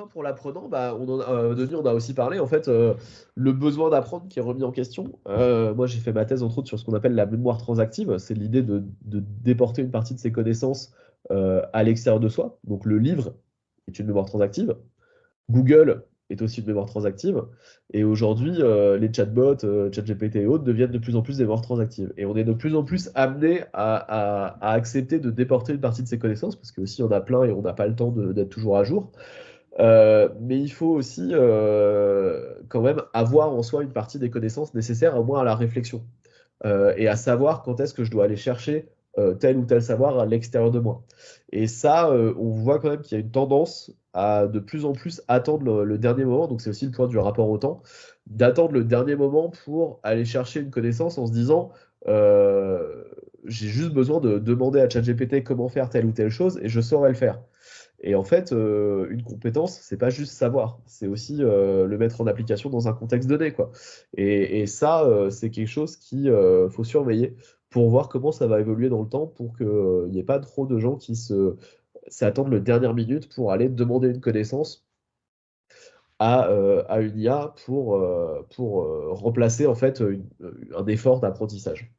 frein pour l'apprenant, bah, Denis, on a aussi parlé, en fait, le besoin d'apprendre qui est remis en question. Moi, j'ai fait ma thèse, entre autres, sur ce qu'on appelle la mémoire transactive. C'est l'idée de déporter une partie de ses connaissances à l'extérieur de soi. Donc, le livre est une mémoire transactive. Google est aussi une mémoire transactive. Et aujourd'hui, les chatbots, ChatGPT et autres, deviennent de plus en plus des mémoires transactives. Et on est de plus en plus amené à accepter de déporter une partie de ses connaissances, parce que aussi, il y en a plein et on n'a pas le temps d'être toujours à jour. Mais il faut aussi quand même avoir en soi une partie des connaissances nécessaires au moins à la réflexion et à savoir quand est-ce que je dois aller chercher tel ou tel savoir à l'extérieur de moi. Et ça, on voit quand même qu'il y a une tendance à de plus en plus attendre le dernier moment, donc c'est aussi le point du rapport au temps, d'attendre le dernier moment pour aller chercher une connaissance en se disant euh, j'ai juste besoin de demander à ChatGPT comment faire telle ou telle chose et je saurai le faire. Et en fait, une compétence, c'est pas juste savoir, c'est aussi le mettre en application dans un contexte donné, quoi. Et ça, c'est quelque chose qui faut surveiller pour voir comment ça va évoluer dans le temps, pour qu'il n'y ait pas trop de gens qui s'attendent le dernière minute pour aller demander une connaissance à une IA pour remplacer en fait un effort d'apprentissage.